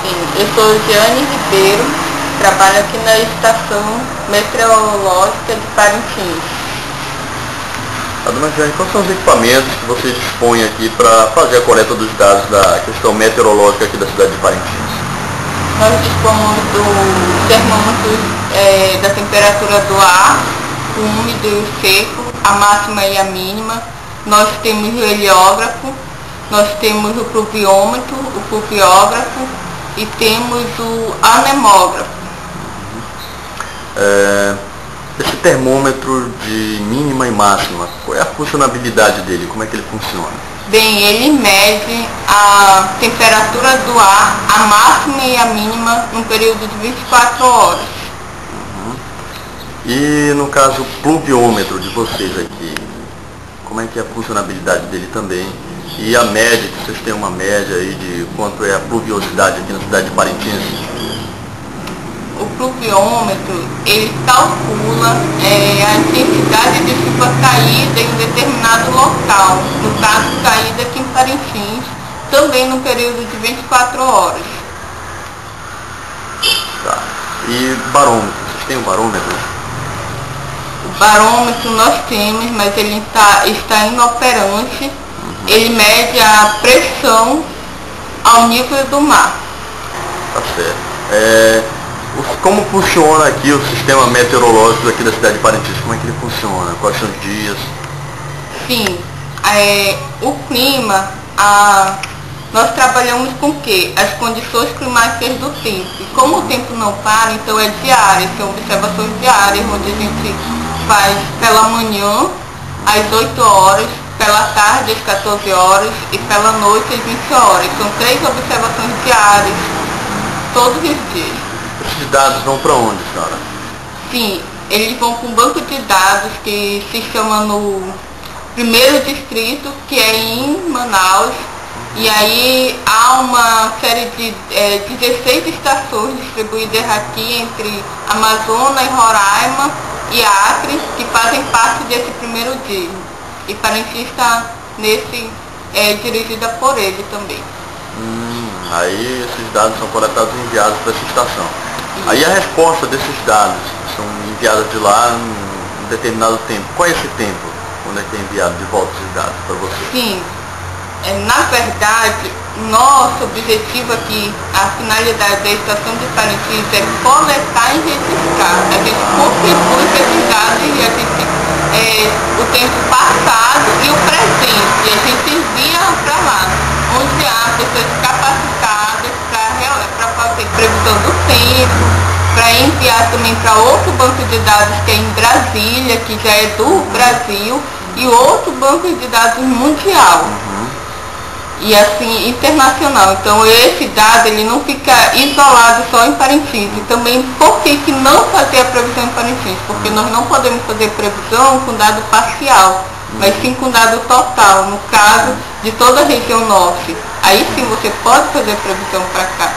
Sim, eu sou Jeane Ribeiro, trabalho aqui na Estação Meteorológica de Parintins. Dona Jeane, quais são os equipamentos que você dispõe aqui para fazer a coleta dos dados da questão meteorológica aqui da cidade de Parintins? Nós dispomos do termômetro da temperatura do ar, o úmido e o seco, a máxima e a mínima. Nós temos o heliógrafo, nós temos o pluviômetro, o pluviógrafo e temos o anemógrafo. Esse termômetro de mínima e máxima, qual é a funcionalidade dele? Como é que ele funciona? Bem, ele mede a temperatura do ar, a máxima e a mínima, num período de 24 horas. E no caso, o pluviômetro de vocês aqui, como é que é a funcionalidade dele também? E a média, que vocês têm uma média aí de quanto é a pluviosidade aqui na cidade de Parintins? O pluviômetro, ele calcula a intensidade de chuva caída em determinado local, no caso caída aqui em Parintins, também no período de 24 horas. Tá. E barômetro, vocês têm um barômetro? O barômetro nós temos, mas ele está inoperante. Ele mede a pressão ao nível do mar. Tá certo. Como funciona aqui o sistema meteorológico aqui da cidade de Parintins? Como é que ele funciona? Quais são os dias? Sim, o clima, nós trabalhamos com o quê? As condições climáticas do tempo. E como o tempo não para, então é diário, são observações diárias, onde a gente faz pela manhã, às 8 horas, pela tarde, às 14 horas e pela noite, às 20 horas. São 3 observações diárias, todos os dias. Esses dados vão para onde, senhora? Sim, eles vão para um banco de dados que se chama no primeiro distrito, que é em Manaus. E aí há uma série de 16 estações distribuídas aqui entre Amazonas, Roraima e Acre, que fazem parte desse primeiro dia. E Parintins está dirigida por ele também. Aí esses dados são coletados e enviados para essa estação. Aí a resposta desses dados são enviadas de lá em um determinado tempo. Qual é esse tempo? Quando é que é enviado de volta esses dados para você? Sim, na verdade, nosso objetivo aqui, a finalidade da estação de Parintins é coletar e registrar. A gente contribui com esses dados e a gente, o tempo passado e o presente, e a gente envia para lá, onde há pessoas capacitadas para fazer previsão do tempo, para enviar também para outro banco de dados que é em Brasília, que já é do Brasil, e outro banco de dados mundial. E assim, internacional. Então esse dado ele não fica isolado só em Parintins. E também por que não fazer a previsão em Parintins? Porque nós não podemos fazer previsão com dado parcial, mas sim com dado total, no caso de toda a região norte. Aí sim você pode fazer previsão para cá.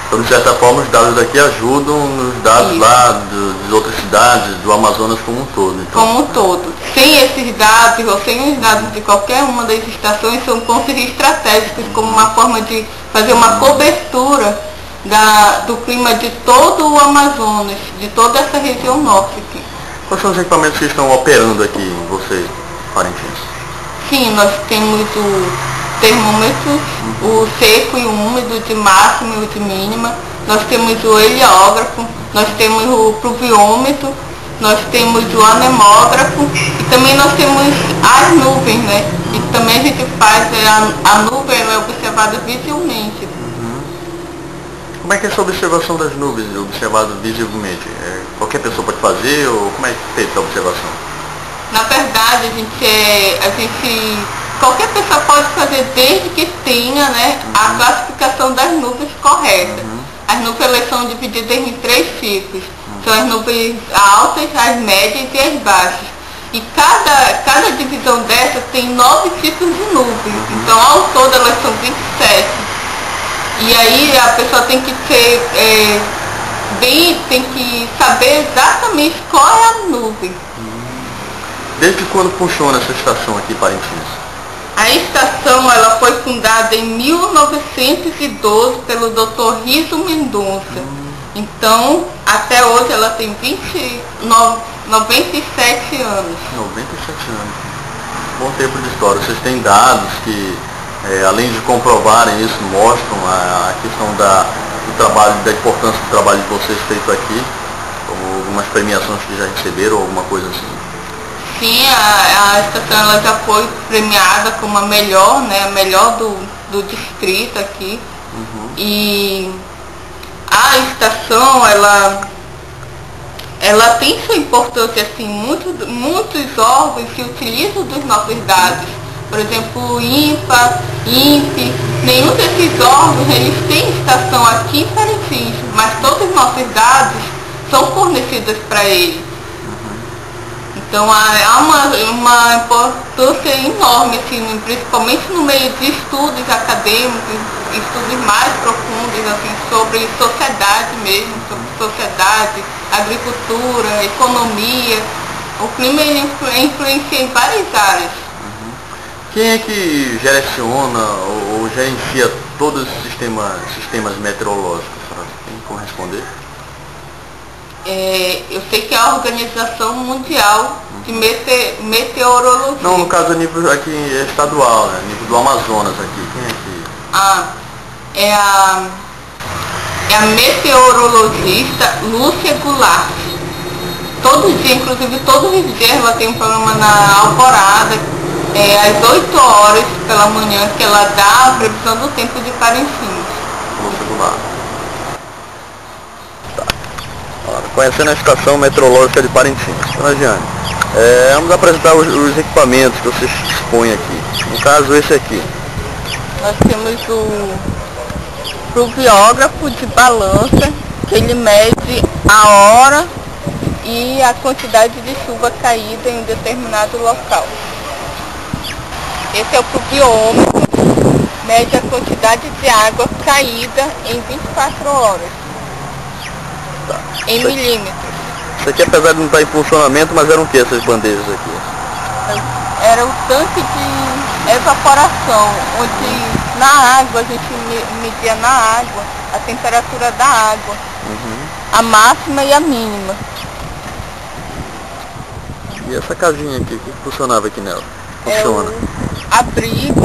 Então, de certa forma, os dados daqui ajudam nos dados lá de outras cidades, do Amazonas como um todo. Então. Como um todo. Sem esses dados, ou sem os dados de qualquer uma das estações, são pontos estratégicos, como uma forma de fazer uma cobertura do clima de todo o Amazonas, de toda essa região norte aqui. Quais são os equipamentos que estão operando aqui em vocês, Parintins? Sim, nós temos o termômetro, o seco e o úmido de máxima e o de mínima. Nós temos o heliógrafo, nós temos o pluviômetro, nós temos o anemógrafo e também nós temos as nuvens, né? E também a gente faz, a nuvem é observada visualmente. Como é que é essa observação das nuvens, observado visivelmente? Qualquer pessoa pode fazer ou como é que é feita essa observação? Na verdade, qualquer pessoa pode fazer desde que tenha, né, a classificação das nuvens correta. As nuvens elas são divididas em 3 tipos. São as nuvens altas, as médias e as baixas. E cada divisão dessa tem 9 tipos de nuvens. Então ao todo elas são 27. E aí a pessoa tem que tem que saber exatamente qual é a nuvem. Desde quando funciona essa estação aqui em Parintins? A estação ela foi fundada em 1912 pelo Dr. Riso Mendonça. Então, até hoje ela tem 97 anos. 97 anos. Bom tempo de história. Vocês têm dados que, além de comprovarem isso, mostram a questão do trabalho, da importância do trabalho de vocês feito aqui, como algumas premiações que já receberam, alguma coisa assim? Sim, a estação ela já foi premiada como a melhor, né, a melhor do distrito aqui. E a estação, ela tem sua importância, assim, muitos órgãos se utilizam dos nossos dados. Por exemplo, o INPA, INPE, nenhum desses órgãos eles têm estação aqui em Parintins, mas todos os nossos dados são fornecidos para eles. Então há uma importância enorme, assim, principalmente no meio de estudos acadêmicos, estudos mais profundos, assim, sobre sociedade mesmo, sobre sociedade, agricultura, economia. O clima influencia em várias áreas. Quem é que direciona ou gerencia todos os sistemas meteorológicos? Tem como responder? Eu sei que é a Organização Mundial de Meteorologia. Não, no caso a nível aqui estadual, né? Nível do Amazonas aqui. Quem é que... É a meteorologista Lúcia Goulart. Todo dia, inclusive todos os dias, ela tem um programa na Alvorada, às 8 horas pela manhã, que ela dá a previsão do tempo de Parintins. Lúcia Goulart. Conhecendo a estação meteorológica de Parintins. Dona Giane, vamos apresentar os equipamentos que vocês dispõem aqui. No caso, esse aqui. Nós temos o pluviógrafo de balança, que ele mede a hora e a quantidade de chuva caída em um determinado local. Esse é o pluviômetro, mede a quantidade de água caída em 24 horas. Em milímetros. Isso aqui, apesar de não estar em funcionamento, mas eram o que essas bandejas aqui? Era o tanque de evaporação, onde na água, a gente media na água a temperatura da água, a máxima e a mínima. E essa casinha aqui, o que funcionava aqui nela? Funciona. É o abrigo,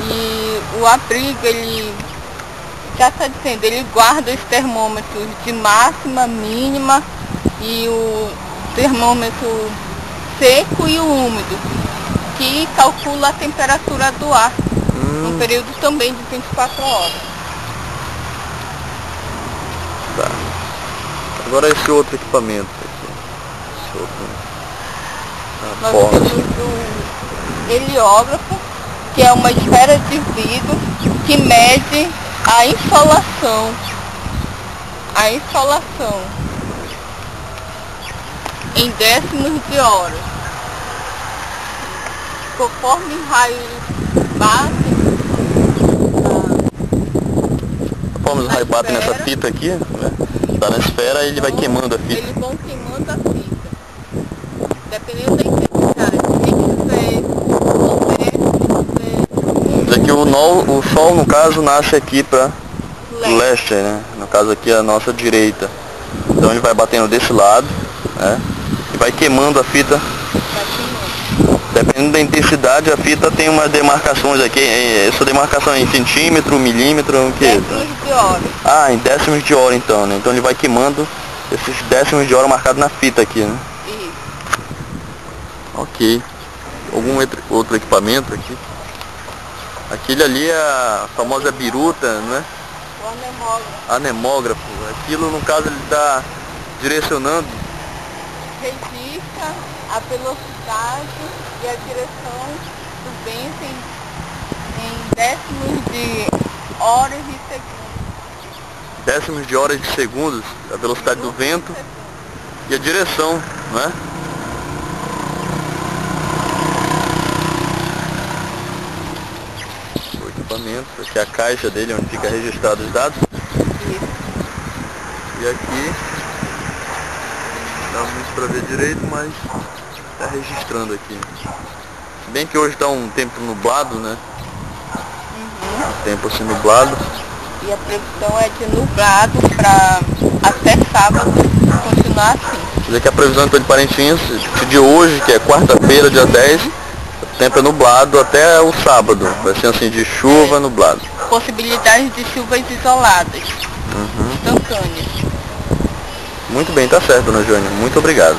e o abrigo, ele já está dizendo, ele guarda os termômetros de máxima, mínima e o termômetro seco e o úmido, que calcula a temperatura do ar, num período também de 24 horas. Tá. Agora esse outro equipamento aqui. Esse outro. Nós temos o heliógrafo, que é uma esfera de vidro que mede a insolação em décimos de hora. Conforme o raio bate, conforme o raio bate nessa fita aqui, né? Tá na esfera, ele vai queimando a fita. Eles vão queimando a fita. Dependendo da intensidade. Diz aqui o sol, no caso, nasce aqui para leste, né? No caso aqui a nossa direita. Então ele vai batendo desse lado, né? E vai queimando a fita. Dependendo da intensidade, a fita tem umas demarcações aqui. Essa demarcação é em centímetro, milímetro, o que? Décimos de hora. Em décimos de hora então, né? Então ele vai queimando esses décimos de hora marcados na fita aqui, né? Isso. Ok. Algum outro equipamento aqui? Aquele ali é a famosa biruta, né? O anemógrafo. Anemógrafo. Aquilo, no caso, ele está direcionando. Registra a velocidade e a direção do vento em décimos de horas e segundos. Décimos de horas de segundos, a velocidade do vento e a direção, né? O equipamento, aqui é a caixa dele, onde fica registrado os dados. Isso. E aqui, não dá muito para ver direito, mas está registrando aqui. Bem que hoje está um tempo nublado, né? Um tempo assim nublado. E a previsão é de nublado para até sábado continuar assim. Quer dizer que a previsão então de Parintins, de hoje, que é quarta-feira, dia 10, o tempo é nublado até o sábado. Vai ser assim, de chuva, nublado. Possibilidades de chuvas isoladas, instantâneas. Muito bem, tá certo, dona Jônia. Muito obrigado.